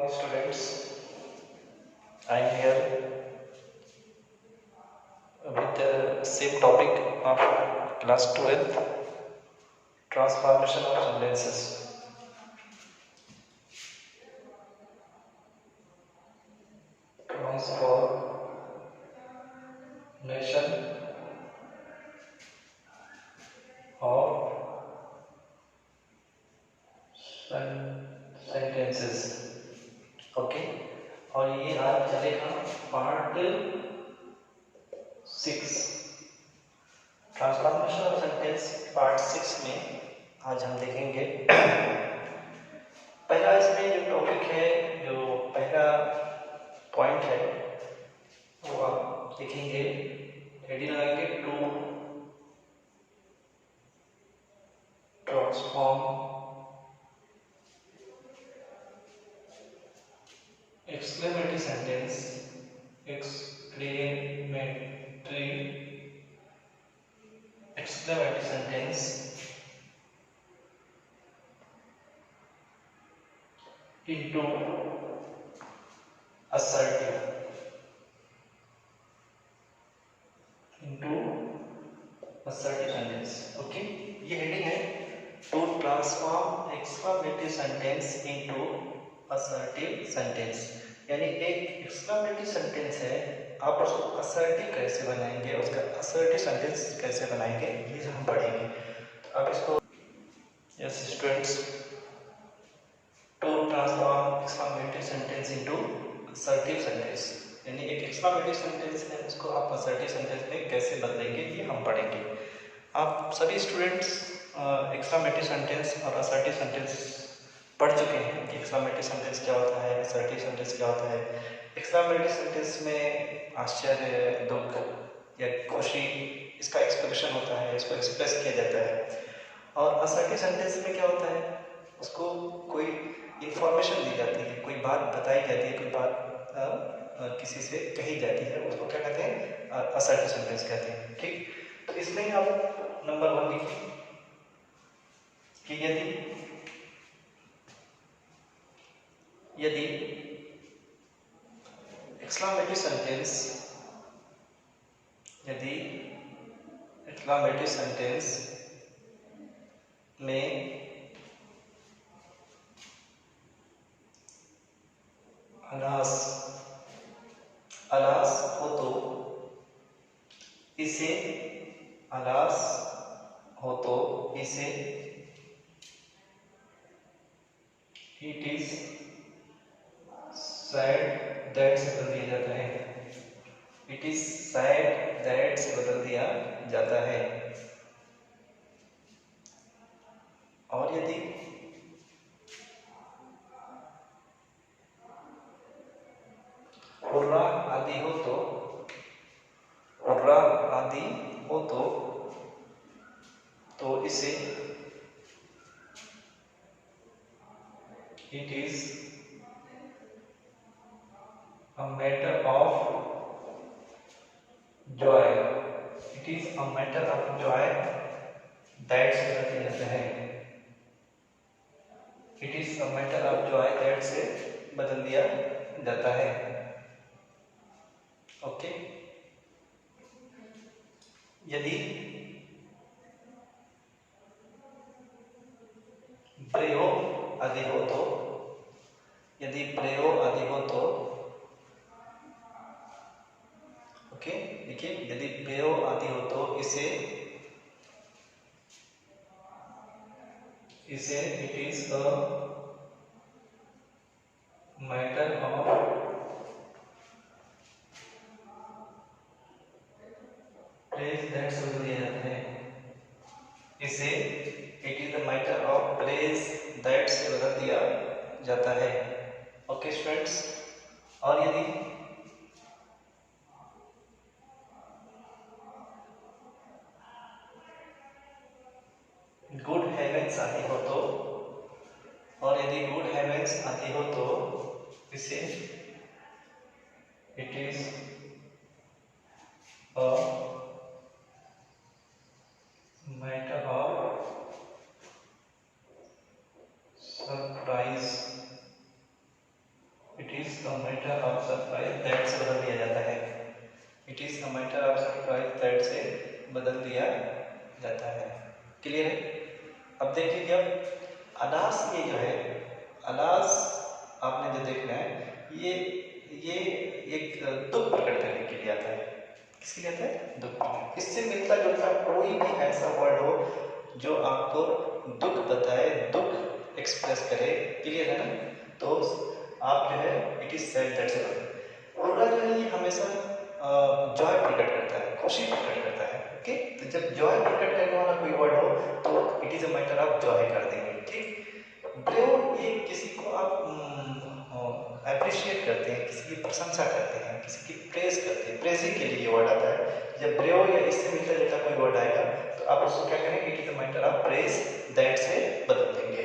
students. I am here with the same topic of class 12, transformation of sentences. Transformation of sentences. Okay, और ये आज चलेगा part 6, transformation of sentence part 6 में आज हम देखेंगे पहला इसमें जो टॉपिक है, जो पहला पॉइंट है वो आप देखेंगे, हेडिंग लगाएंगे to transform exclamatory sentence into assertive sentence. Okay, ये हेडिंग है to transform exclamatory sentence into assertive sentence. यानी एक एक्सक्लेमेटरी सेंटेंस है, आप उसको असर्टिव कैसे बनाएंगे, उसका असर्टिव सेंटेंस कैसे बनाएंगे, ये हम पढ़ेंगे। तो आप इसको yes students, to transform exclamatory sentence into assertive sentence, यानी एक एक्सक्लेमेटरी सेंटेंस है, उसको आप असर्टिव सेंटेंस में कैसे बदलेंगे, ये हम पढ़ेंगे। आप सभी स्टूडेंट्स एक्सक्लेमेटरी सेंटेंस और असर्टिव सेंटेंस पढ़ चुके हैं कि एक्सक्लेमेटरी सेंटेंस क्या होता है, असर्टिव सेंटेंस क्या होता है। एक्सक्लेमेटरी सेंटेंस में आश्चर्य, दुख या खुशी, इसका एक्सप्रेशन होता है, इसको एक्सप्रेस किया जाता है। और असर्टिव सेंटेंस में क्या होता है, उसको कोई इंफॉर्मेशन दी जाती है, कोई बात बताई जाती है, कोई बात किसी से कही जाती है, उसको क्या कहते हैं, असर्टिव सेंटेंस कहते हैं। ठीक, तो इसमें आप नंबर 1 लिखिए कि यदि एक्सक्लेमेटरी सेंटेंस में अलास हो तो इसे इट इज सैड दैट से बदल दिया जाता है। इट इज सैड दैट से बदल दिया जाता है। और यदि हुर्रा आदि हो तो इसे it is a matter of joy that से बदल दिया जाता है। It is a matter of joy that से बदल दिया जाता है। ओके, यदि प्रयोग आदि हो तो ओके, देखिए, यदि प्रयोग आदि हो तो इसे it is a matter of praise that से बदल दिया जाता है। इसे it is the matter of praise that से बदल दिया जाता है। ओके स्टूडेंट्स, और यदि गुड हेवेंस आदि हो तो इसे it is a matter of surprise that से बदल दिया जाता है। It is a matter of surprise that से बदल दिया जाता है। क्लियर है? अब देखिए जब अलास ये जो है, अलास आपने जो देखना है ये एक दुख प्रकट करने के लिए आता है। किसके लिए आता है? दुख। इससे मिलता जुलता कोई भी ऐसा वर्ड हो जो आपको दुख बताए, दुख एक्सप्रेस करे। क्लियर है ना? तो आप जो है इट इज सेड दैट से पूरा जो है ये हमेशा जॉय प्रकट करता है, खुशी प्रकट करता है। ओके, तो जब जॉय प्रकट करने वाला कोई वर्ड हो तो it is a matter of Joy कर देंगे। ठीक, ब्रेव ये किसी को आप अप्रिशिएट करते हैं, किसी की प्रशंसा करते हैं, किसी की प्रेज करते हैं, प्रेजिंग के लिए ये वर्ड आता है। जब ब्रेव या इससे मिलता जुलता कोई वर्ड आएगा तो आप उसको क्या करेंगे? It is a matter of praise that से बदल देंगे।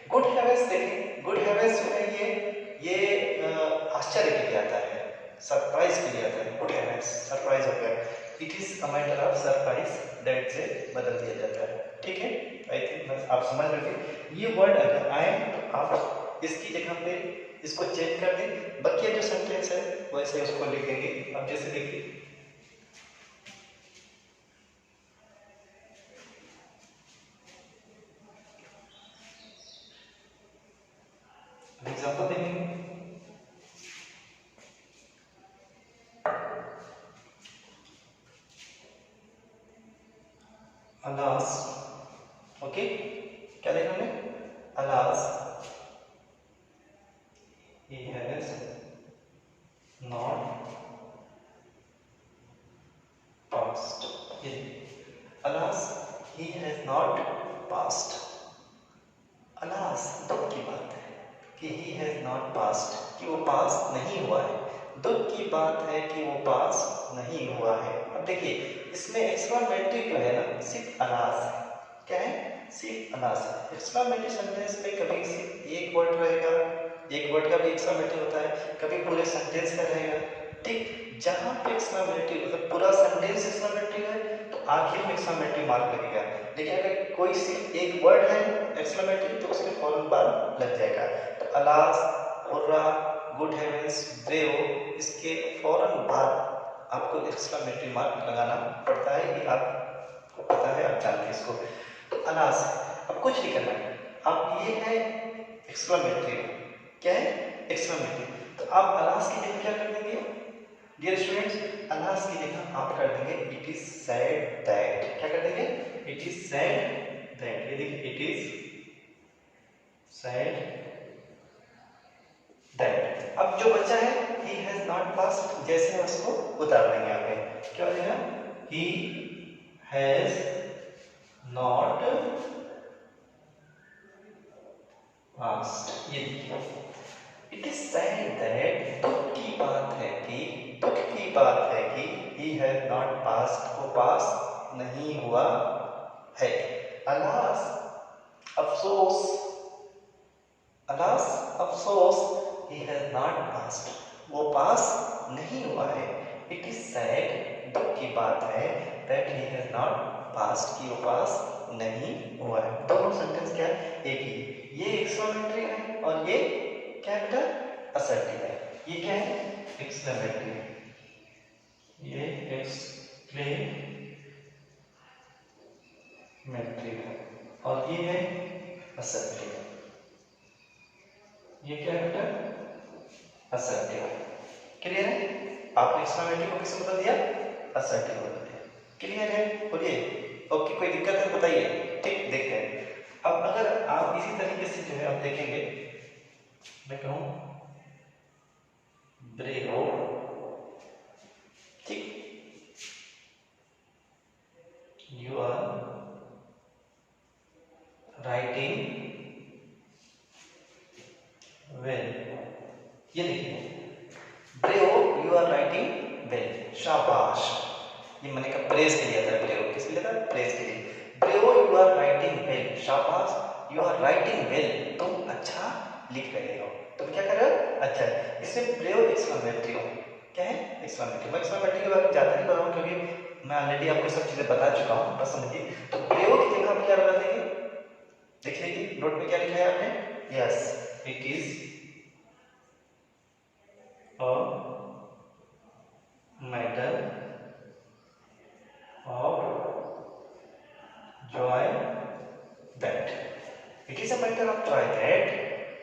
गुड हैवेंस देखें, गुड हैवेंस जो है ये आश्चर्य के लिए आता है, सरप्राइज के लिए आता है। गुड हैवेंस सरप्राइज हो गया, it is a matter of surprise that से बदल दिया जाता है। ठीक है, आई थिंक आप समझ रहे थे। ये वर्ड अगर आए तो आप इसकी जगह पे इसको चेंज कर दें, बाकी जो सेंटेंस है वैसे उसको लिख देंगे। अब जैसे देखिए एग्जांपल देखेंगे। अलास, ओके, क्या देखा हमने? Alas he has not passed. alas he has not passed. alas दुख की बात है कि he has not passed, कि वो पास नहीं हुआ है। दुख की बात है कि वो पास नहीं हुआ है। अब देखिए इसमें एक्सक्लेमेटरी जो है ना सिर्फ अलास है। क्या है? सिर्फ अलास है। एक्सक्लेमेटरी सेंटेंस में कभी सिर्फ एक वर्ड रहेगा, एक वर्ड का भी एक्सक्लेमेटरी होता है, कभी पूरे सेंटेंस का रहेगा। ठीक, जहां पे एक्सक्लेमेटरी मतलब पूरा सेंटेंस एक्सक्लेमेटरी है तो आखिर में एक्सक्लेमेटरी मार्क लगेगा। लेकिन अगर कोई सिर्फ एक वर्ड है एक्सक्लेमेटरी तो उसके फौरन बाद लग जाएगा। तो alas, hurrah, good heavens, brave, इसके फौरन बाद आपको एक्सक्लेमेटरी मार्क लगाना पड़ता है। ये आपको पता है, आप जानते हैं इसको। तो अलास, अब कुछ नहीं करना है, अब ये है एक्सक्लेमेटरी। क्या है? एक्सक्लेमेटरी। तो आप अलास की जगह क्या कर देंगे डियर स्टूडेंट्स? अलास की जगह आप कर देंगे इट इज सैड दैट। क्या कर देंगे? It is sad that. ये देखिए इट इज सैड दैट। अब जो बचा है he has not passed, जैसे उसको उतार देंगे आगे। क्या हो जाएगा? he has not passed। ये देखिए इट इज सैड दैट, दुख की बात है कि, दुख की बात है कि he has not passed, वो पास नहीं हुआ है। अलास अफसोस, अलास अफसोस he has not passed, वो पास नहीं हुआ है। इट इज सैड, दुख की बात है, that he has not passed, कि वो पास नहीं हुआ है। दोनों सेंटेंस क्या है? एक ही। ये एक्सक्लेमेटरी है और ये क्या बेटा? असर्टिव है। ये क्या है? एक्सक्लेमेटरी है। ये एक्सक्लेमेटरी है और ये है असर्टिव। ये क्या है बेटा? असर्टिव। क्लियर है? आपने एक्सक्लेमेटरी को किससे बदल दिया? असर्टिव बदल दिया। क्लियर है? बोलिए ओके, कोई दिक्कत है बताइए। ठीक, देखते हैं। अब अगर आप इसी तरीके से जो है आप देखेंगे, मैं कहूं ब्रेव, ठीक, यू आर राइटिंग वेल। ये देखिए brave you are writing well, शाबाश। ये मैंने कहा प्रेज के लिए था, ब्रेव किस लिए था? प्रेज के लिए। Brave you are writing well, शाबाश, यू आर राइटिंग वेल, तुम अच्छा लिख रहे हो। तुम क्या कर रहे हो? अच्छा। इसमें ब्रेव एक्सक्लेमेटरी हो। क्या है? एक्सक्लेमेटरी। मैं एक्सक्लेमेटरी के बारे में ज़्यादा नहीं बताऊँ क्योंकि मैं ऑलरेडी आपको सब चीज़ें बता चुका हूँ, बस समझिए। तो ब्रेव की जगह आप क्या लगा देंगे? देख लीजिए नोट में क्या लिखा है आपने? Yes, it is a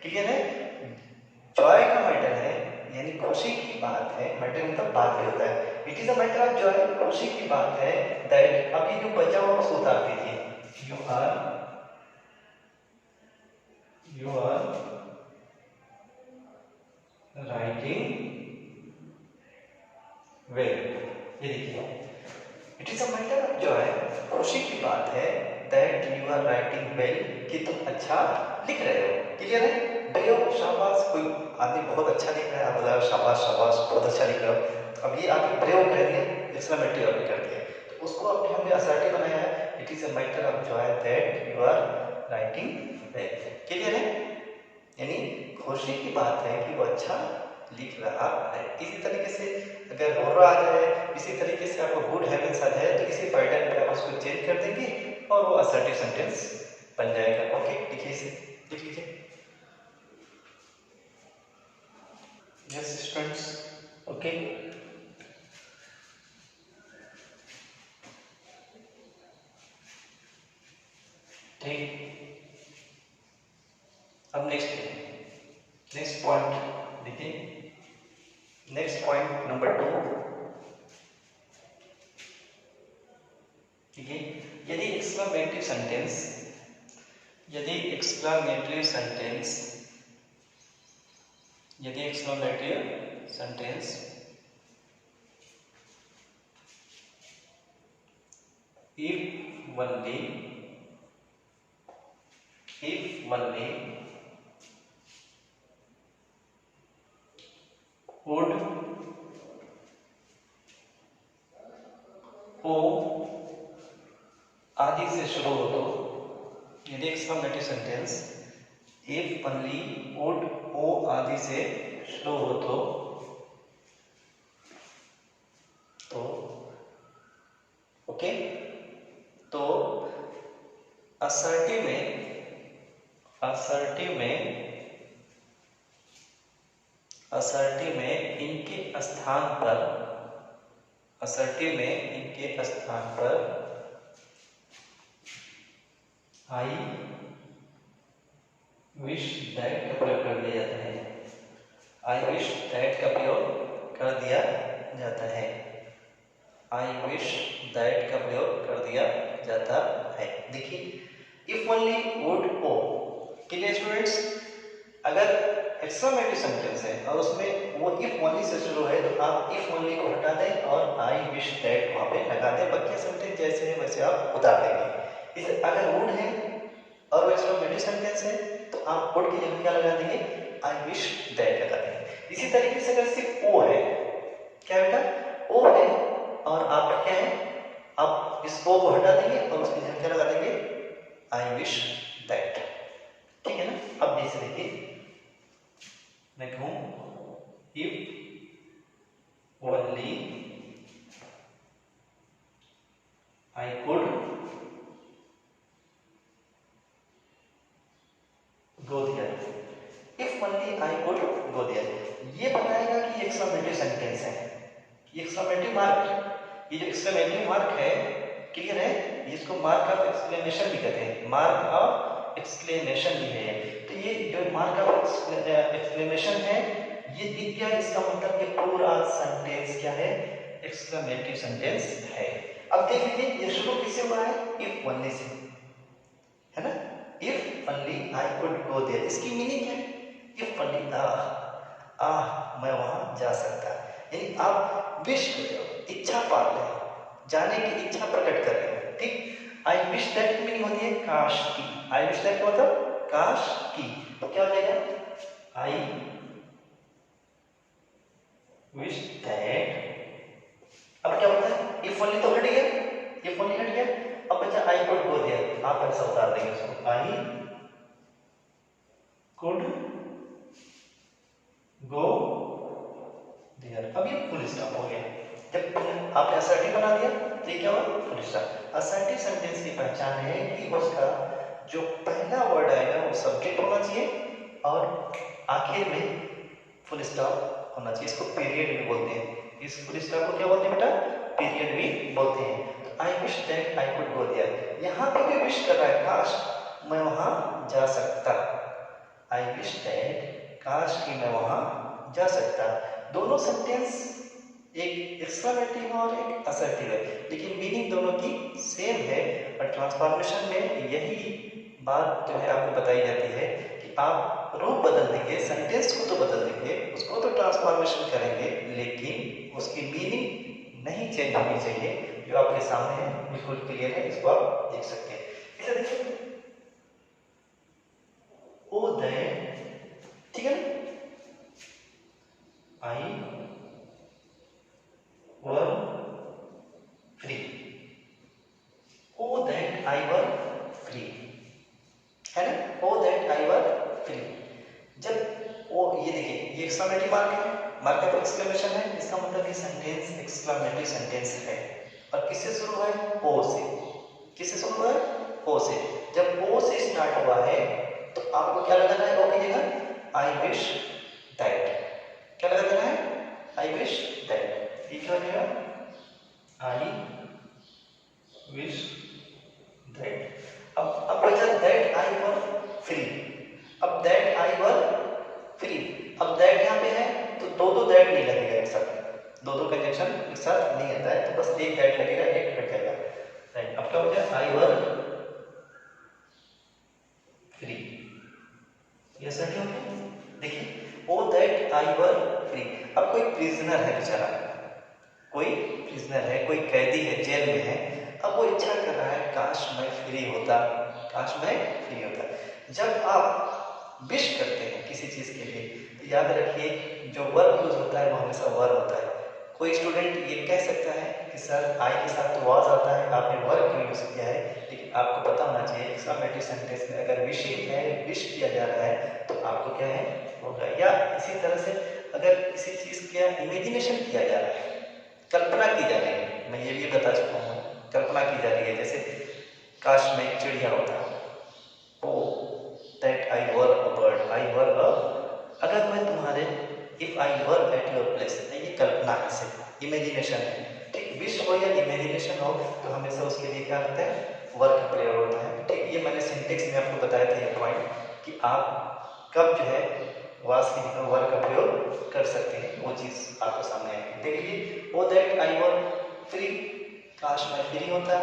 clear है? जॉय का मैटर है यानी खुशी की बात है, मैटर मतलब बात भी होता है। It is a matter of joy, खुशी की बात है दैट, अब ये जो बचा हुआ उसको उतार दीजिए। यू आर राइटिंग वेल, ये देखिए, it is a matter of joy, खुशी की बात है that you are writing well, कि तुम अच्छा लिख रहे हो। क्लियर है? भैया शाबाश, कोई आदमी बहुत अच्छा लिख रहा है, आप बोला शाबाश शाबाश बहुत अच्छा लिख रहे हो, तो अब ये आपने ब्रेव कह दिया, एक्सक्लेमेटरी वर्ब कर दिया, तो उसको अब हमने असर्टिव बनाया है, it is a matter of joy that you are writing well. Clear है? यानी खुशी की बात है कि वो अच्छा लिख रहा है। इसी तरीके से अगर हो रहा है, इसी तरीके से आपको गुड हैबिट्स आ जाए तो इसी पैटर्न पे आप उसको चेंज कर देंगे और वो असर्टिव सेंटेंस बन जाएगा। ओके, लिखिए इसे, लिख लीजिए। Yes students, okay. ठीक, अब नेक्स्ट पॉइंट देखिए, नेक्स्ट पॉइंट नंबर 2। ठीक है, यदि एक्सक्लेमेटरी सेंटेंस, यदि एक्सक्लेमेटरी सेंटेंस, यदि exclamatory sentence if only would O आदि से शुरू हो तो, यदि exclamatory sentence if only would O आदि से शुरू हो तो ओके, तो असर्टिव में इनके स्थान पर, असर्टिव में इनके स्थान पर आई विश दैट का प्रयोग कर दिया जाता है। आई विश दैट का प्रयोग कर दिया जाता है। आई विश दैट का प्रयोग कर दिया जाता है। देखिए, if only would O, clear students? अगर एक्सक्लेमेटरी सेंटेंस है और उसमें वो इफ ओनली से शुरू है तो आप इफ ओनली को हटा दें और आई विश दैट वहां पे लगा दें, बाकी सेंटेंस जैसे है वैसे आप उतार देंगे। इसे अगर वुड है और वो एक्सक्लेमेटरी सेंटेंस है तो आप वुड की जगह क्या लगा देंगे? आई विश दैट लगा देंगे। इसी तरीके से अगर सिर्फ ओ है, क्या बेटा? ओ है और आप क्या है, आप इस ओ को हटा देंगे और उसकी जगह क्या लगा देंगे? I wish that. ठीक है ना? अब जैसे देखिए, मैं कहूं if only I could go there, if only I could go there, ये बताएगा कि ये एक्सक्लेमेटरी सेंटेंस है। ये एक्सक्लेमेटरी मार्क, ये जो एक्सक्लेमेटरी मार्क है, क्लियर है? इसको मार्क ऑफ एक्सक्लेमेशन भी कहते हैं, मार्क ऑफ एक्सक्लेमेशन भी है। तो ये जो मार्क ऑफ एक्सक्लेमेशन है, ये दिख गया, इसका मतलब ये पूरा सेंटेंस क्या है? एक्सक्लेमेटरी सेंटेंस है। अब देख लीजिए, ये शुरू किससे हुआ है? इफ ओनली से, है ना? If only I could go there, इसकी मीनिंग क्या है? इफ ओनली मैं वहां जा सकता, यानी आप विश कर रहे हो, इच्छा पाल रहे हो, जाने की इच्छा प्रकट कर रहे हो। ठीक, आई विश दैट की मीनिंग होती है काश की। आई विश दैट का मतलब काश की, तो क्या हो जाएगा? आई विश दैट। अब क्या होता है? इफ ओनली तो हट गया, इफ ओनली हट गया, अब बचा आई कुड गो देयर। आप ऐसा उतार देंगे उसको, आई कुड गो देयर। अब ये फुल स्टॉप हो गया। जब आपने असर्टिव बना दिया तो ये क्या हुआ? Full stop. असर्टिव सेंटेंस की पहचान है कि उसका जो पहला वर्ड आएगा वो सब्जेक्ट होना चाहिए और आखिर में फुल स्टॉप होना चाहिए। इसको पीरियड भी बोलते हैं। इस फुल स्टॉप को क्या बोलते हैं बेटा? पीरियड भी बोलते हैं। तो I wish that I could go there, यहाँ पे भी विश कर रहा है, काश मैं वहां जा सकता। आई विश दैट, काश कि मैं वहां जा सकता। दोनों सेंटेंस एक एक्सक्लेमेटिव और एक असर्टिव है, लेकिन मीनिंग दोनों की सेम है। और ट्रांसफॉर्मेशन में यही बात जो है आपको बताई जाती है कि आप रूप बदल देंगे, सेंटेंस को तो बदल देंगे, उसको तो ट्रांसफॉर्मेशन करेंगे, लेकिन उसकी मीनिंग नहीं चेंज होनी चाहिए। जो आपके सामने है बिल्कुल क्लियर है, इसको आप देख सकते हैं। इसे देखिए, ओ दैट, ठीक है ना, I were free, O that I were free, है ना, ओ दैट आई वर फ्री। जब ओ, ये देखिए, ये एक्सक्लेमेटिव मार्क है, मार्क ऑफ एक्सक्लेमेशन है, इसका मतलब ये सेंटेंस एक्सक्लेमेटिव सेंटेंस है। और किससे शुरू है? ओ से। किससे शुरू है? ओ से। जब ओ से स्टार्ट हुआ है तो आपको क्या लगाना है? ओ की जगह आई विश दैट। क्या लगा देना है? आई विश दैट। ये क्या हो जाएगा? आई विश दैट। अब बचा दैट आई वर फ्री। अब दैट आई वर फ्री, अब दैट यहाँ पे है तो दो दैट नहीं लगेगा एक साथ, दो कंजक्शन एक साथ नहीं आता है, तो बस एक दैट लगेगा, एक हट जाएगा। राइट, अब क्या हो जाए? आई वर फ्री। ये सर क्या हो गया? देखिए, ओ दैट आई वर फ्री। अब कोई प्रिजनर है बेचारा, कोई प्रिजनर है, कोई कैदी है, जेल में है। अब वो इच्छा कर रहा है काश मैं फ्री होता, काश मैं फ्री होता। जब आप विश करते हैं किसी चीज के लिए तो याद रखिए जो वर्ब यूज होता है वो हमेशा वर्ब होता है। कोई स्टूडेंट ये कह सकता है कि सर आई के साथ तो वाज आता है, आपने वर्ब क्यों यूज किया है? लेकिन आपको पता होना चाहिए एक्सक्लेमेटिव सेंटेंस में अगर विशिंग है, विश किया जा रहा है तो आपको क्या है? होगा। या इसी तरह से अगर किसी चीज का इमेजिनेशन किया जा रहा है, कल्पना की जा रही है, मैं ये भी बता चुका हूँ, कल्पना की जा रही है, जैसे काश मैं एक चिड़िया होता, ओ that I were a bird, आई वर अ, अगर मैं तुम्हारे, if I were at your place, ये कल्पना है, सिर्फ इमेजिनेशन है। ठीक, विश हो या इमेजिनेशन हो तो हमेशा उसके लिए क्या होता है? वर्क का प्रयोग होता है। ठीक, ये मैंने सिंटेक्स में आपको बताया था ये पॉइंट कि आप कब जो है वास की जगह वर्क का प्रयोग कर सकते हैं, वो चीज आपको सामने आएगी। देखिए, ओ दैट आई वर फ्री, काश मैं फ्री होता।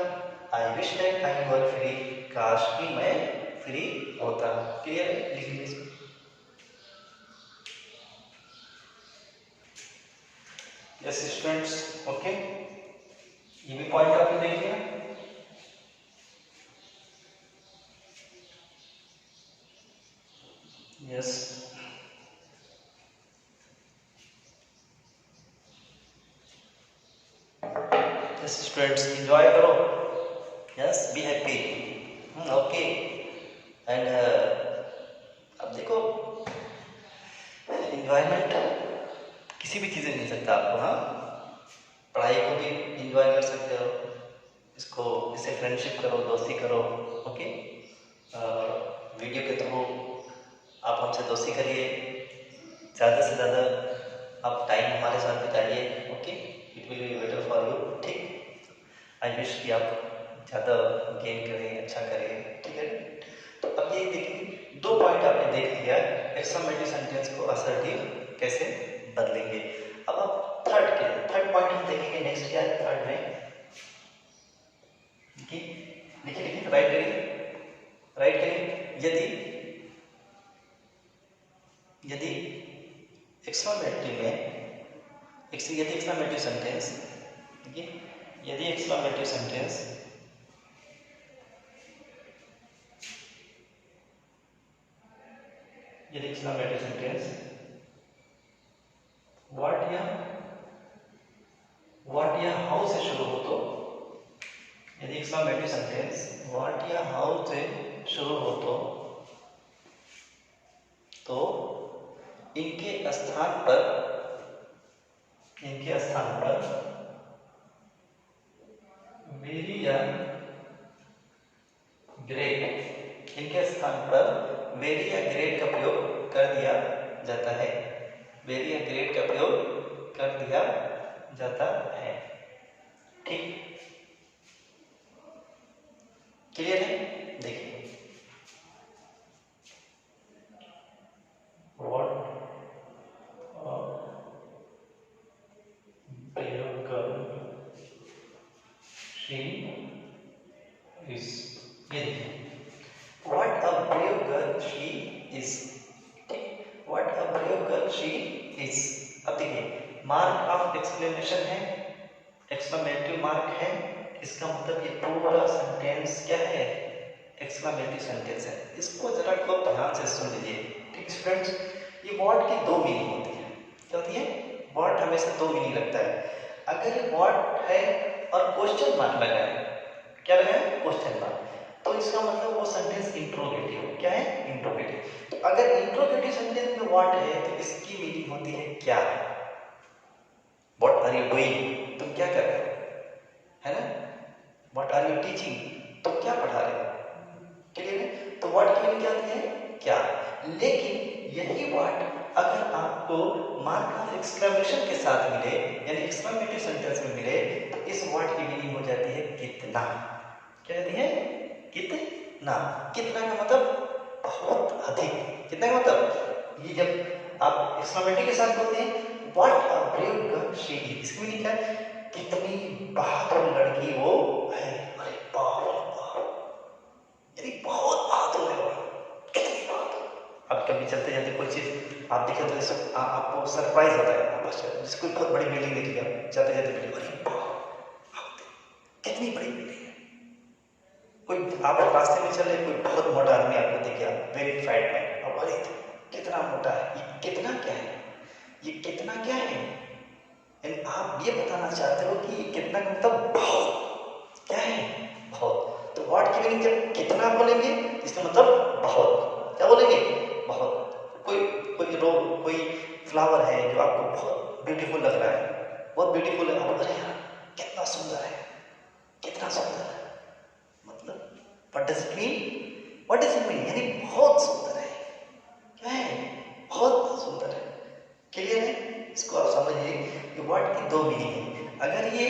आई wish that I were free, काश कि मैं फ्री होता। क्लियर है? लिख लीजिए इसको। यस स्टूडेंट्स, ओके, ये भी पॉइंट आपने देख लिया। यस, यस स्टूडेंट्स, एंजॉय करो। Yes, be happy. Okay. And अब देखो, एंजॉयमेंट किसी भी चीज़ से मिल सकता है आपको। हाँ, पढ़ाई को भी इंजॉय कर सकते हो, इसको, इससे फ्रेंडशिप करो, दोस्ती करो। ओके, वीडियो के थ्रू आप हमसे दोस्ती करिए, ज़्यादा से ज़्यादा आप टाइम हमारे साथ बिताइए। Okay, it will be better for you. ठीक, आई विश कि आप ज़्यादा गेन करें, अच्छा करें। ठीक है, तो अब ये देखिए, दो पॉइंट आपने देख लिया, एक्सक्लेमेटिव सेंटेंस को असर्टिव कैसे बदलेंगे। अब आप थर्ड पॉइंट हम देखेंगे। नेक्स्ट क्या है थर्ड में? देखिए, लिखिए लिखिए, राइट करिए, राइट करिए। यदि एक्सक्लेमेटिव में, यदि एक्सक्लेमेटिव सेंटेंस, देखिए, यदि एक्सक्लेमेटिव सेंटेंस यदि एक्सक्लेमेटिव सेंटेंस व्हाट या हाउ से शुरू हो, तो यदि एक्सक्लेमेटिव सेंटेंस व्हाट या हाउ से शुरू हो तो इनके स्थान पर वेरी या ग्रेट, इनके स्थान पर वेरी या ग्रेट का प्रयोग कर दिया जाता है, वेरी या ग्रेट का प्रयोग कर दिया जाता है। ठीक, क्लियर है? देखिए, शी इज। ये देखिए, what a brave girl she is. ठीक, what a brave girl she is. अब देखिए, मार्क ऑफ एक्सक्लेमेशन है, एक्सक्लेमेटिव मार्क है, इसका मतलब ये पूरा सेंटेंस क्या है, एक्सक्लेमेटिव सेंटेंस है। इसको जरा खूब ध्यान से सुन लीजिए। ठीक स्टूडेंट्स, ये वर्ड की दो मीनिंग होती है। क्या होती है? वर्ड हमेशा दो मीनिंग रखता है। अगर ये वर्ड है और क्वेश्चन मार्क लगा है, क्या लगा है? क्वेश्चन मार्क, तो इसका मतलब वो सेंटेंस इंट्रोगेटिव। क्या है? इंट्रोगेटिव। तो अगर इंट्रोगेटिव सेंटेंस में वर्ड है तो इसकी मीनिंग होती है क्या? What are you doing? तुम क्या कर रहे हो, है ना? What are you teaching? तुम क्या पढ़ा रहे हो? क्लियर है? तो वर्ड की मीनिंग क्या होती है? क्या। लेकिन यही वर्ड अगर आपको मार्क ऑफ एक्सक्लेमेशन के साथ मिले, यानी एक्सक्लेमेटिव सेंटेंस में मिले, तो इस वर्ड की मीनिंग हो जाती है कितना। क्या होती है? कितना। कितना का मतलब बहुत अधिक। कितना का मतलब, ये जब आप एक्सक्लेमेटिव के साथ बोलते हैं what a brave girl she is, इसकी मीनिंग क्या है? कितनी बहादुर लड़की वो है। अरे बाप रे बाप, यानी बहुत बहादुर है वो, कितनी बहादुर। अब कभी चलते चलते कोई चीज आप देखें तो आपको सरप्राइज होता है, आप जैसे कोई बहुत बड़ी बिल्डिंग देख लिया, चलते चलते बिल्डिंग, अरे बाप, कितनी बड़ी बिल्डिंग है। कोई आप रास्ते में चल रहे, कोई बहुत मोटा आदमी आपको दिख गया, वेरी फाइट मैन, अब अरे कितना मोटा है, ये कितना क्या है, ये कितना क्या है। यानी आप ये बताना चाहते हो कि कितना का मतलब बहुत क्या है, बहुत। तो वर्ड की मीनिंग जब कितना बोलेंगे इसका मतलब बहुत। क्या बोलेंगे? बहुत। कोई कोई रोज कोई फ्लावर है जो आपको बहुत ब्यूटीफुल लग रहा है, बहुत ब्यूटीफुल है, आप अरे यार कितना सुंदर है, कितना सुंदर है, मतलब what does it mean? What does it mean? यानी बहुत सुंदर है। क्या है? बहुत सुंदर है। क्लियर है? इसको आप समझिए कि वर्ड की दो मीनिंग है। अगर ये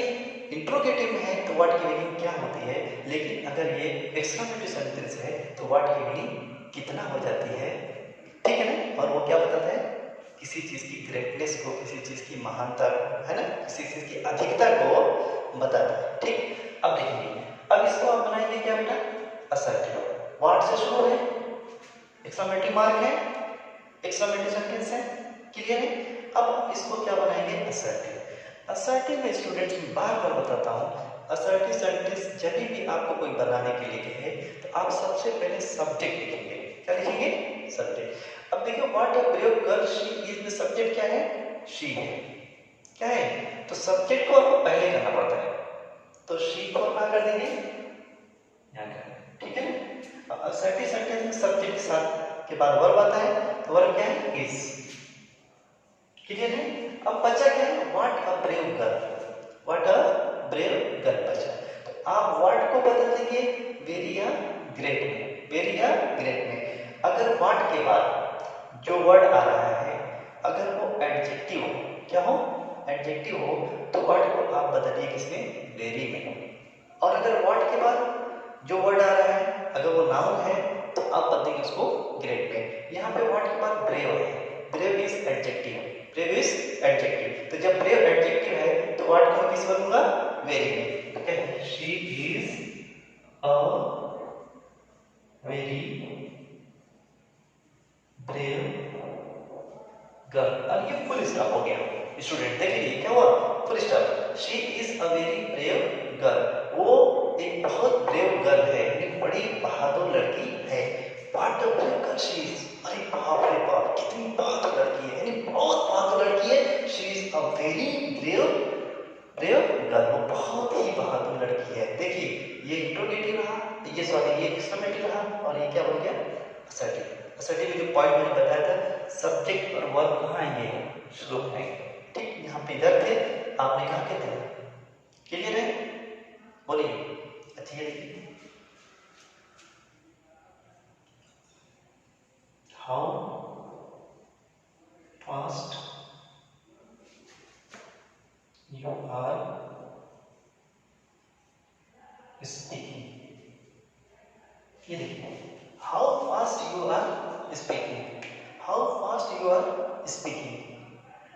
इंट्रोगेटिव में है तो वर्ड की मीनिंग क्या होती है, लेकिन अगर ये एक्सक्लेमेटिव सेंटेंस है तो वर्ड की मीनिंग कितना हो जाती है। ठीक है ना? और वो क्या बताता है? किसी चीज की ग्रेटनेस को, किसी चीज की महानता को, है ना, किसी चीज की अधिकता को बताता है। ठीक, अब देखिए, अब इसको आप बनाएंगे क्या बेटा? असर्टिव। वर्ड से शुरू है, एक्सक्लेमेटिव मार्क है, एक्सक्लेमेटिव सेंटेंस है। क्लियर है? अब हम इसको क्या बनाएंगे? असर्टिव। असर्टिव में स्टूडेंट्स मैं बार बार बताता हूँ, असर्टिव सेंटेंस जब भी आपको कोई बनाने के लिए कहे तो आप सबसे पहले सब्जेक्ट लिखेंगे। क्या लिखेंगे? सब्जेक्ट। अब देखिए, what a brave girl she is में सब्जेक्ट क्या है? शी है। क्या है? तो सब्जेक्ट को आपको पहले करना पड़ता है, तो शी को क्या कर देंगे? यहाँ कर। ठीक है? अब असर्टिव सेंटेंस में सब्जेक्ट के साथ के बाद वर्ब आता है, तो वर्ब क्या है? इज। क्लियर है? अब बचा क्या है? What a brave girl. What a brave girl बचा। तो आप वर्ड को बदल देंगे वेरी अ ग्रेट में, वेरी अ ग्रेट में। अगर व्हाट के बाद जो वर्ड आ रहा है अगर वो एडजेक्टिव हो, क्या हो? एडजेक्टिव हो, तो वर्ड को आप बदलिए किसमें? वेरी में। और अगर व्हाट के बाद जो वर्ड आ रहा है अगर वो नाउन है तो आप बदलेंगे उसको ग्रेट में। यहाँ पे व्हाट के बाद ब्रेव है, brave is adjective, brave is adjective. तो जब ब्रेव एडजेक्टिव है तो वर्ड को मैं किस बनूंगा? वेरी में। तो कहते हैं she is a very brave girl. अब ये फुल स्टॉप हो गया। स्टूडेंट देख लीजिए क्या हुआ? Full stop. She is a very brave girl, वो एक बहुत ब्रेव गर्ल है, एक बड़ी बहादुर लड़की है। What a brave girl she is, अरे बाप रे बाप कितनी बहादुर लड़की है, यानी बहुत बहादुर लड़की है। She is a very brave brave girl, वो बहुत ही बहादुर लड़की है। देखिए, ये इंट्रोगेटिव रहा, ये सॉरी ये एक्सक्लेमेटिव रहा, और ये क्या हो गया? असर्टिव। असर्टिव में जो पॉइंट मैंने बताया था, सब्जेक्ट और वर्ब कहाँ आएंगे? शुरू में आएंगे। ठीक, यहाँ पे इधर थे, आपने कहा के थे। क्लियर है? बोलिए। अच्छा ये देखिए, how fast you are speaking. ये देखिए, how fast you are speaking, how fast you are speaking.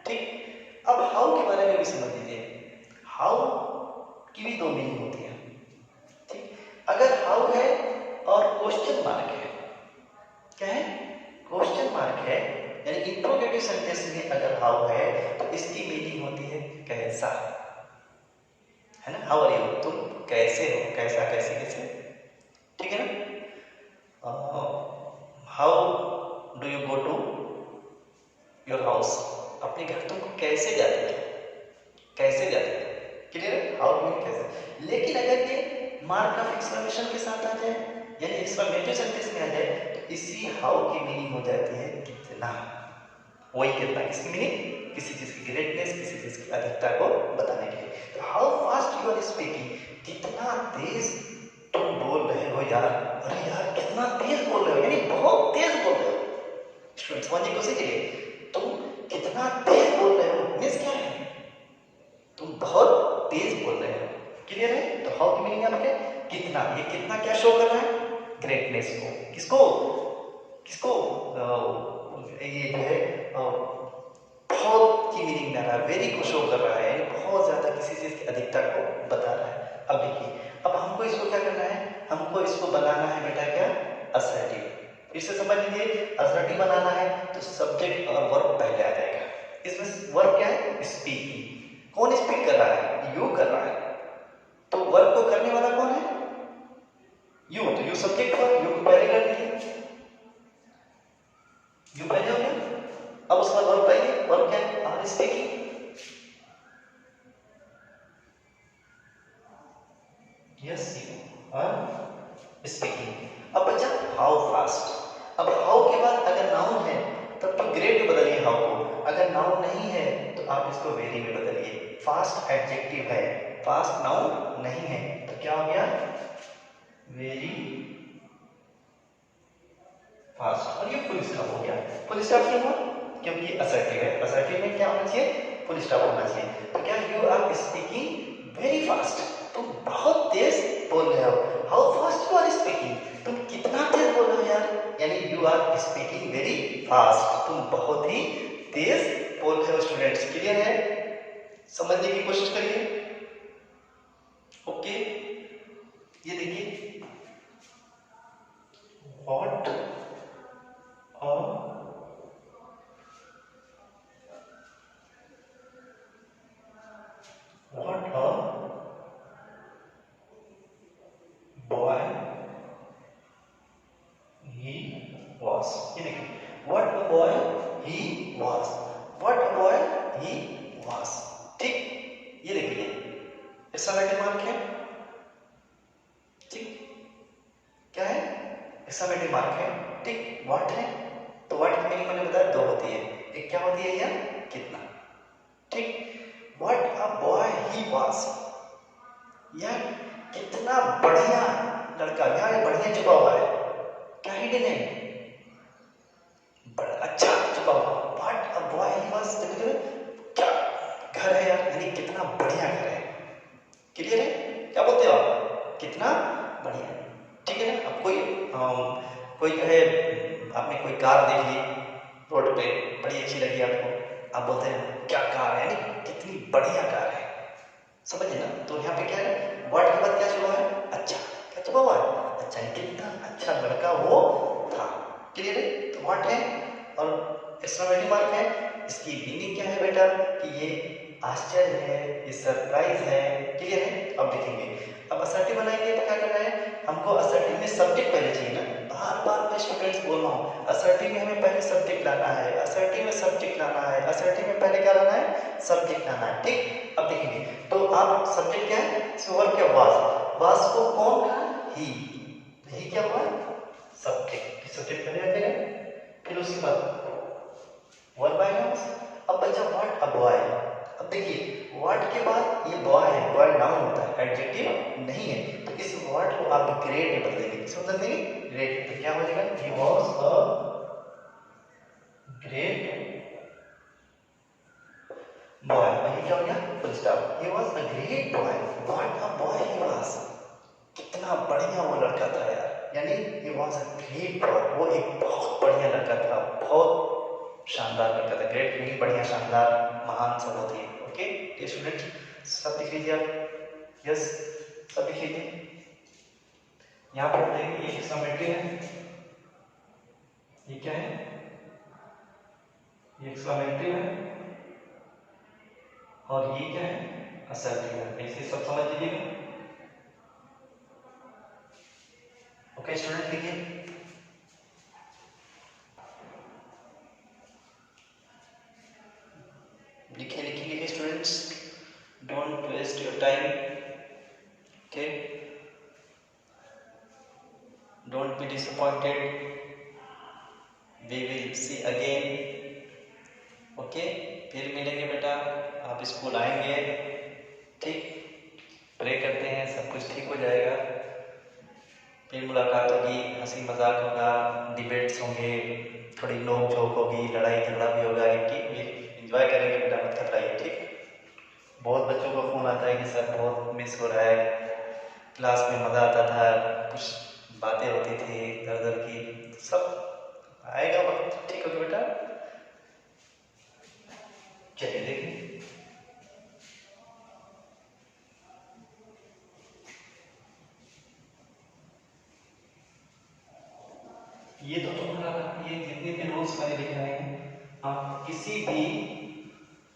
ठीक, अब हाउ के बारे में भी समझ लीजिए। हाउ की भी दो मीनिंग होती है। अगर हाउ है और क्वेश्चन मार्क है, क्या है? क्वेश्चन मार्क है, यानी इंट्रोगेटिव सेंटेंस में अगर हाउ है तो इसकी मीनिंग होती है कैसा, है ना? हाउ आर यू, तुम कैसे हो, कैसा, कैसे, कैसे, ठीक है ना? How do you go to your house, अपने घर तुम कैसे जाते हो, कैसे जाते हो, क्लियर है? हाउ मीन कैसे। लेकिन अगर ये मार्क ऑफ एक्सक्लेमेशन के साथ आ जाए, यानी एक्सक्लेमेटिव सेंटेंस में आ जाए, तो इसी हाउ की मीनिंग हो जाती है कितना। वही कितना, किसकी मीनिंग? किसी चीज की ग्रेटनेस, किसी चीज की अधिकता को बताने के लिए। तो how fast you are speaking, कितना तेज तुम बोल रहे हो यार, अरे यार कितना तेज बोल रहे हो, यानी बहुत तेज बोल रहे हो। स्टूडेंट समझने की कोशिश कीजिए, तुम कितना तेज बोल रहे हो मीन्स क्या है? तुम बहुत तेज बोल रहे हो, क्लियर है? तो हाउ की मीनिंग है कितना। ये कितना क्या शो कर रहा है? ग्रेटनेस को। किसको? किसको? ये जो है बहुत की मीनिंग में रहा है, वेरी को शो कर रहा है, यानी बहुत ज्यादा किसी चीज की अधिकता को बता रहा है। अब देखिए, अब हमको इसको क्या करना है? हमको इसको बनाना है बेटा क्या? असर्टिव। फिर से समझ लीजिए, असर्टिव बनाना है तो सब्जेक्ट और वर्ब पहले आ जाएगा। इसमें वर्ब क्या है? स्पीकिंग। कौन स्पीक कर रहा है? यू कर रहा है। तो वर्ब को करने वाला कौन है? यू। तो यू सब्जेक्ट वर्ब, यू को पहले कर दीजिए, यू पहले हो गया। अब उसका वर्ब आइए, वर्ब क्या है? Are speaking. Yes, you are speaking. अब बचा हाउ फास्ट। अब हाउ के बाद अगर नाउन है तब तो ग्रेट में बदलिए हाउ को, अगर नाउन नहीं है तो आप इसको वेरी में बदलिए। फास्ट एडजेक्टिव है, फास्ट नाउन नहीं है, तो क्या हो गया? Very fast. और ये फुल स्टॉप हो गया। फुल स्टॉप क्यों हुआ? क्योंकि ये असर्टिव है, असर्टिव में क्या होना चाहिए? फुल स्टॉप होना चाहिए। तो क्या you are speaking very fast, तुम बहुत तेज बोल रहे हो। How fast you are speaking, तुम कितना तेज बोल रहे हो यार, यानी you are speaking very fast, तुम बहुत ही तेज बोल रहे हो। स्टूडेंट्स क्लियर है? समझने की कोशिश करिए। ओके, ये देखिए, what a what a boy he was, ये देखिए, what a boy he was, what a boy he was, ठीक। ये देखिए, एक्सक्लेमेटिव मार्क है, ठीक, क्या है? एक्सक्लेमेटिव मार्क है, ठीक। व्हाट है, तो व्हाट की मीनिंग मैंने बताया दो होती है, एक क्या होती है? यह कितना, ठीक। What a boy he was, यह कितना बढ़िया लड़का, यहाँ बढ़िया छुपा हुआ है, क्या हिडन है? बड़ा अच्छा छुपा हुआ। What a boy he was, देखो क्या घर है यार, यानी कितना बढ़िया घर है। क्लियर है? क्या बोलते हो आप? कितना बढ़िया, ठीक है ना? अब कोई जो है, आपने कोई कार देख ली रोड पे, बड़ी अच्छी लगी आपको, आप बोलते हैं क्या कार है, यानी कितनी बढ़िया कार है, समझे ना? तो यहाँ पे क्या है? वर्ड के बाद क्या छुपा है? अच्छा, क्या छुपा हुआ है? अच्छा, कितना अच्छा लड़का वो था। क्लियर है? तो व्हाट है और एक्सक्लेमेटिव मार्क है, इसकी मीनिंग क्या है बेटा? कि ये आश्चर्य है, ये सरप्राइज है। क्लियर है? अब देखेंगे, अब असर्टिव बनाएंगे तो क्या करना है? हमको असर्टिव में सब्जेक्ट पहले चाहिए ना, बार बार मैं स्टूडेंट्स बोल रहा हूँ, असर्टिव में हमें पहले सब्जेक्ट लाना है, असर्टिव में सब्जेक्ट लाना है, असर्टिव में पहले क्या लाना है? सब्जेक्ट लाना है, ठीक। अब देखेंगे, तो आप सब्जेक्ट क्या है? वर्ब क्या? वाज को कौन कहा? ही क्या हुआ? सब्जेक्ट, सब्जेक्ट पहले आ जाएगा, फिर उसके बाद वर्ब आएगा। अब बचा व्हाट अ बॉय। अब देखिए, व्हाट के बाद ये बॉय है, बॉय नाउन होता है, एडजेक्टिव नहीं है, तो इस वर्ड को आप ग्रेट में बदलेंगे, किसमें बदलेंगे? ग्रेट। तो क्या हो जाएगा? He was a great boy. ये क्या हो गया? Full stop. He was a great boy, what a boy he was, कितना बढ़िया वो लड़का था यार, यानी he was a great boy, वो एक बहुत बढ़िया लड़का था, बहुत शानदार लड़का था। ग्रेट मीनिंग बढ़िया, शानदार, महान सब होती है। ओके, ये स्टूडेंट सब लिख लीजिए आप। यस, सब लिख लीजिए। यहाँ पर देखिए ये एक्सक्लेमेटरी है, ये क्या है, ये एक्सक्लेमेटरी है और ये क्या है, असर्टिव है। ऐसे सब समझ लीजिएगा। ओके स्टूडेंट लिखिए। लिखिए लिखिए लिखिए students, don't waste your time. Okay, don't be disappointed, we will see again. Okay, फिर मिलेंगे बेटा, आप स्कूल आएंगे, ठीक। प्रे करते हैं सब कुछ ठीक हो जाएगा, फिर मुलाकात होगी, हंसी मजाक होगा, डिबेट्स होंगे, थोड़ी नोक झोंक होगी, लड़ाई झगड़ा भी होगा, ठीक। ये एंजॉय करेंगे बेटा, मत घबराइए, ठीक। बहुत बच्चों का फोन आता है कि सर बहुत मिस हो रहा है, क्लास में मज़ा आता था, कुछ बातें होती थी इधर उधर की, सब आएगा वक्त, ठीक होगा बेटा। चलिए देखिए, ये तो तुम्हारा, ये जितने भी रूल्स मैंने लिखे हैं, आप किसी भी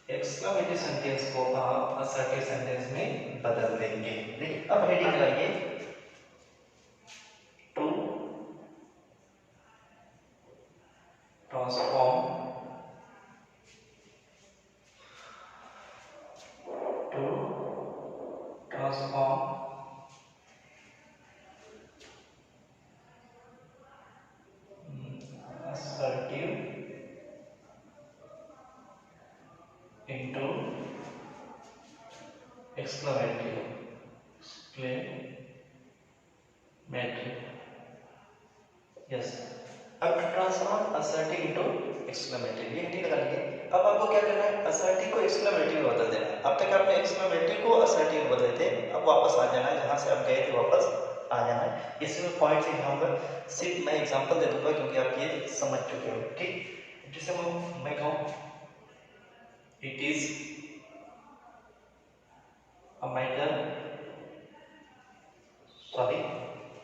एक्सक्लेमेटरी सेंटेंस को आप असर्टिव सेंटेंस में बदल देंगे। देखिए अब हेडिंग लगाइए, to transform, to transform assertive into exclamatory, yes. अब ट्रांसफॉर्म असर्टिव इनटू एक्सक्लेमेटरी, ये ठीक लगा लीजिए। अब आपको क्या करना है, असर्टिव को एक्सक्लेमेटरी में बदल देना है। अब तक आपने एक्सक्लेमेटरी को असर्टिव में बदले थे, अब वापस आ जाना है, जहां से आप गए थे वापस आ जाना है। इसमें पॉइंट से दिखाऊंगा, सिर्फ मैं एग्जांपल दे दूंगा क्योंकि आप ये समझ चुके हो, ठीक। जैसे मैं कहूँ it is a matter, sorry,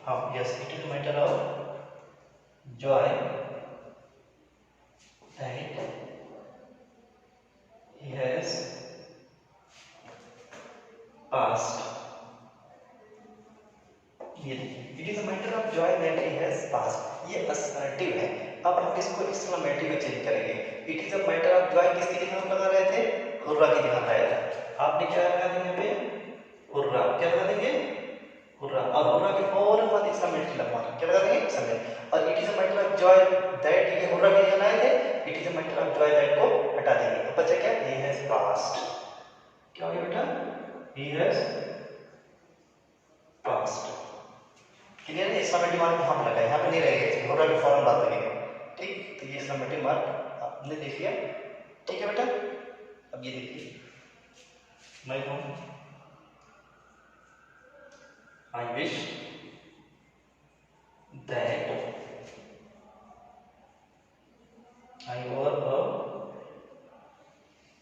हाँ yes, it is a matter of joy that he has passed, ये it is a matter of joy that he has passed, ये असर्टिव है। अब हम इसको एक्सक्लेमेटरी में चेंज करेंगे। It is a matter of joy किसकी जगह हम लगा रहे थे, हुर्रा की जगह लगाया था। आपने क्या लगा देंगे यहाँ पे, हुर्रा, क्या लगा देंगे, हुर्रा, और हुर्रा के फौरन बाद एक्सक्लेमेटरी लगवाना, क्या लगा देंगे, एक्सक्लेमेटरी। और it is a matter of joy that, ये हुर्रा की जगह लाए थे, it is a matter of joy that को हटा देंगे। अब बचा क्या, ही हैज पास्ड, क्या हो गया बेटा, ही हैज पास्ड। क्लियर है, एक्सक्लेमेटरी मार्क यहाँ पे लगा है, यहाँ पे नहीं रहेगा, होगा कि फौरन बात लगेगा, ठीक। तो ये एक्सक्लेमेटरी मार्क आपने देख लिया, ठीक है बेटा। अब ये देखिए, मैं कहूँ आई wish that I were a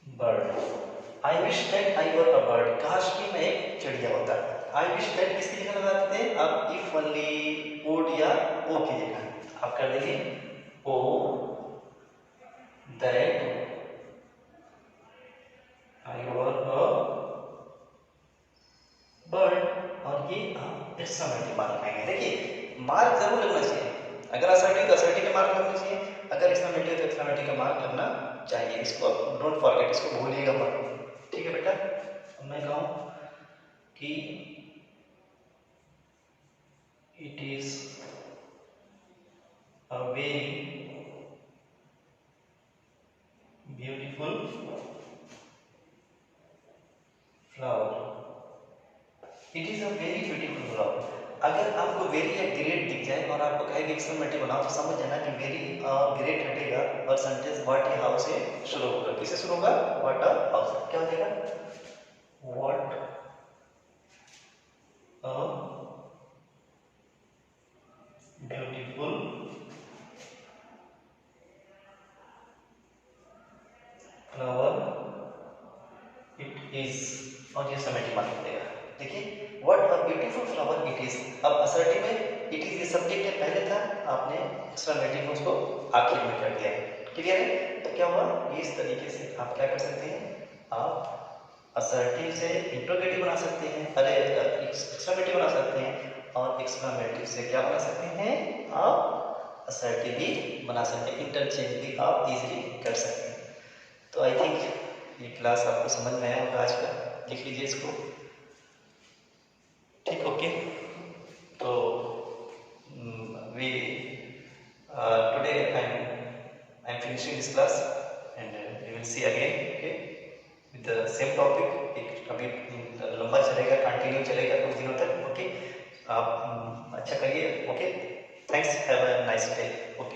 bird, I wish that I were a bird, काश कि मैं एक चिड़िया होता। आई विश दैट किसकी जगह लगाते थे आप, इफ ओनली, वुड या ओ की जगह आप कर देंगे ओ that I were a bird, और ये हम एक्सक्लेमेटरी मार्क लगाएंगे। देखिए मार्क जरूर लगना चाहिए, अगर असर्टिव तो असर्टिव का मार्क लगना चाहिए, अगर एक्सक्लेमेटरी तो एक्सक्लेमेटरी का मार्क लगना चाहिए। इसको डोंट फॉरगेट, इसको भूलिएगा मत, ठीक है बेटा। अब मैं कहूँ कि it is a very beautiful flower, it is a very beautiful flower. अगर आपको वेरी या ग्रेट दिख जाए और आपको कहे कि एक्सक्लेमेटरी बनाओ, तो समझ जाना कि वेरी ग्रेट हटेगा और सेंटेंस व्हाट ए हाउस से शुरू होगा। किससे शुरू होगा, व्हाट अ हाउस, क्या हो जाएगा, what a beautiful flower it is, और ये सेमेटिक मार्क देगा। देखिए what a beautiful flower it is, अब असर्टिव में इट इज ये सब्जेक्ट है पहले था, आपने एक्सक्लेमेटिव में उसको आखिर में कर दिया है। क्लियर है? तो क्या हुआ, इस तरीके से आप क्या कर सकते हैं, आप असर्टिव से इंट्रोगेटिव बना सकते हैं, अरे एक्सक्लेमेटिव बना सकते हैं, और एक्सक्लेमेटिव से क्या बना सकते हैं, आप असर्टिव भी बना सकते हैं, इंटरचेंज भी आप इजीली कर सकते हैं। तो आई थिंक ये क्लास आपको समझ में आया होगा आज का, लिख लीजिए इसको। ठीक, ओके। तो we today I'm finishing this class and we will see again, okay, with the same topic। एक अभी लंबा चलेगा, कंटिन्यू चलेगा कुछ दिनों तक, ओके। आप अच्छा करिए, okay. Thanks, have a nice day, okay.